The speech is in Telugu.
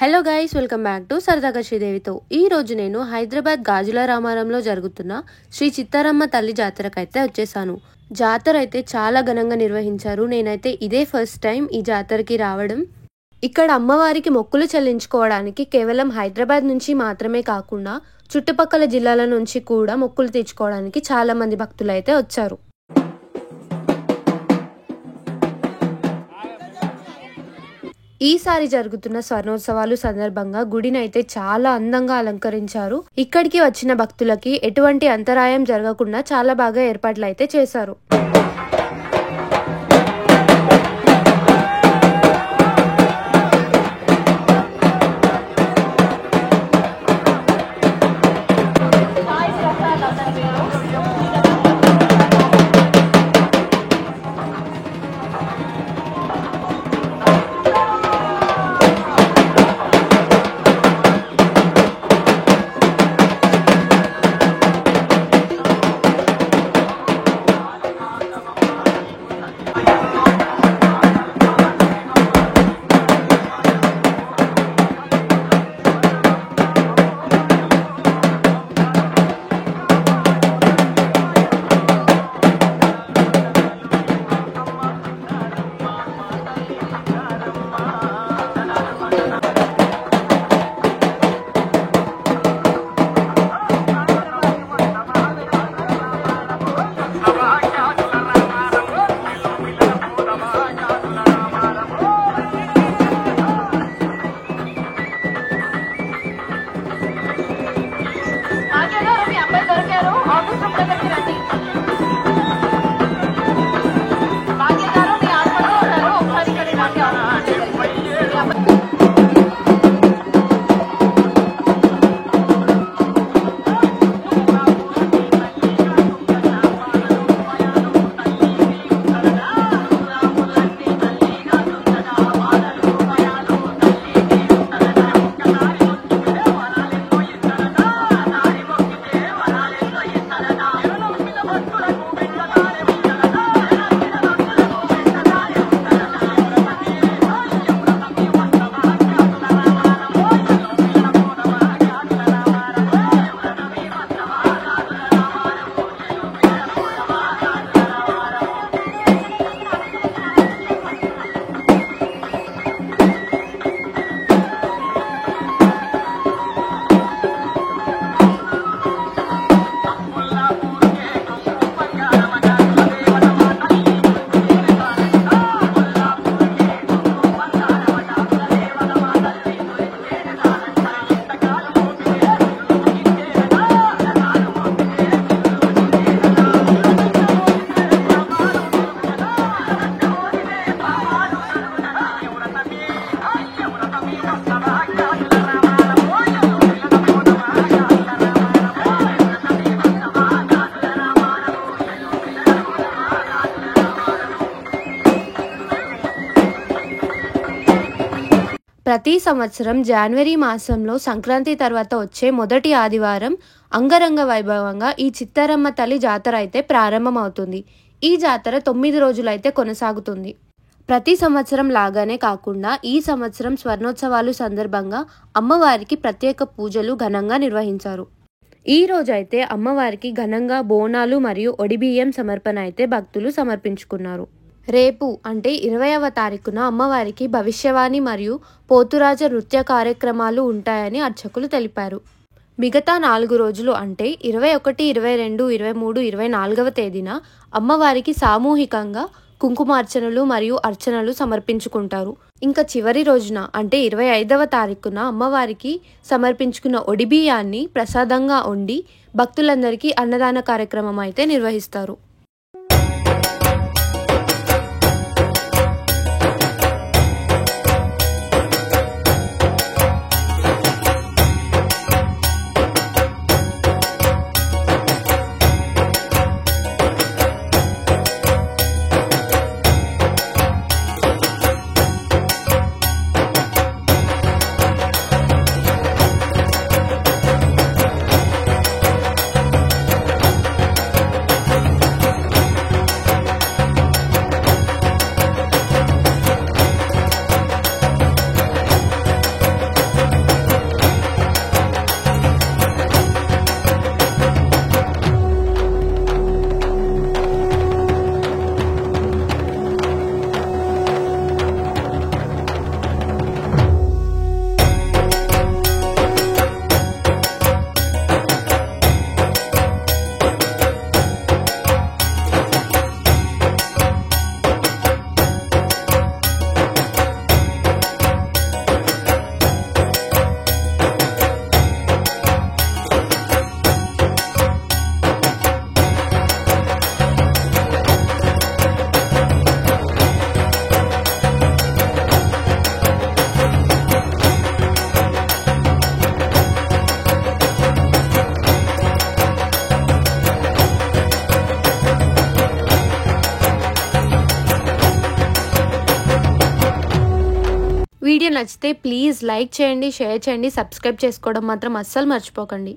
Hello guys, welcome back to సరదాగా శ్రీదేవితో. ఈ రోజు నేను హైదరాబాద్ గాజుల రామారంలో జరుగుతున్న శ్రీ చిత్తారమ్మ తల్లి జాతరకైతే వచ్చేసాను. జాతర అయితే చాలా ఘనంగా నిర్వహించారు. నేనైతే ఇదే ఫస్ట్ టైం ఈ జాతరకి రావడం. ఇక్కడ అమ్మవారికి మొక్కులు చెల్లించుకోవడానికి కేవలం హైదరాబాద్ నుంచి మాత్రమే కాకుండా చుట్టుపక్కల జిల్లాల నుంచి కూడా మొక్కులు తీర్చుకోవడానికి చాలా మంది భక్తులు అయితే వచ్చారు. ఈసారి జరుగుతున్న స్వర్ణోత్సవాలు సందర్భంగా గుడిని అయితే చాలా అందంగా అలంకరించారు. ఇక్కడికి వచ్చిన భక్తులకి ఎటువంటి అంతరాయం జరగకుండా చాలా బాగా ఏర్పాట్లు అయితే చేశారు. ప్రతి సంవత్సరం జనవరి మాసంలో సంక్రాంతి తర్వాత వచ్చే మొదటి ఆదివారం అంగరంగ వైభవంగా ఈ చిత్తారమ్మ తల్లి జాతర అయితే ప్రారంభమవుతుంది. ఈ జాతర 9 రోజులు అయితే కొనసాగుతుంది. ప్రతి సంవత్సరం లాగానే కాకుండా ఈ సంవత్సరం స్వర్ణోత్సవాలు సందర్భంగా అమ్మవారికి ప్రత్యేక పూజలు ఘనంగా నిర్వహించారు. ఈ రోజైతే అమ్మవారికి ఘనంగా బోనాలు మరియు ఒడిబియ్యం సమర్పణ అయితే భక్తులు సమర్పించుకున్నారు. రేపు అంటే 20వ తారీఖున అమ్మవారికి భవిష్యవాణి మరియు పోతురాజ నృత్య కార్యక్రమాలు ఉంటాయని అర్చకులు తెలిపారు. మిగతా 4 రోజులు అంటే 21, 22, 23, 24వ తేదీన అమ్మవారికి సామూహికంగా కుంకుమార్చనలు మరియు అర్చనలు సమర్పించుకుంటారు. ఇంకా చివరి రోజున అంటే 25వ తారీఖున అమ్మవారికి సమర్పించుకున్న ఒడిబియ్యాన్ని ప్రసాదంగా వండి భక్తులందరికీ అన్నదాన కార్యక్రమం అయితే నిర్వహిస్తారు. నచ్చితే ప్లీజ్ లైక్ చేయండి, షేర్ చేయండి, సబ్స్క్రైబ్ చేసుకోవడం మాత్రం అస్సలు మర్చిపోకండి.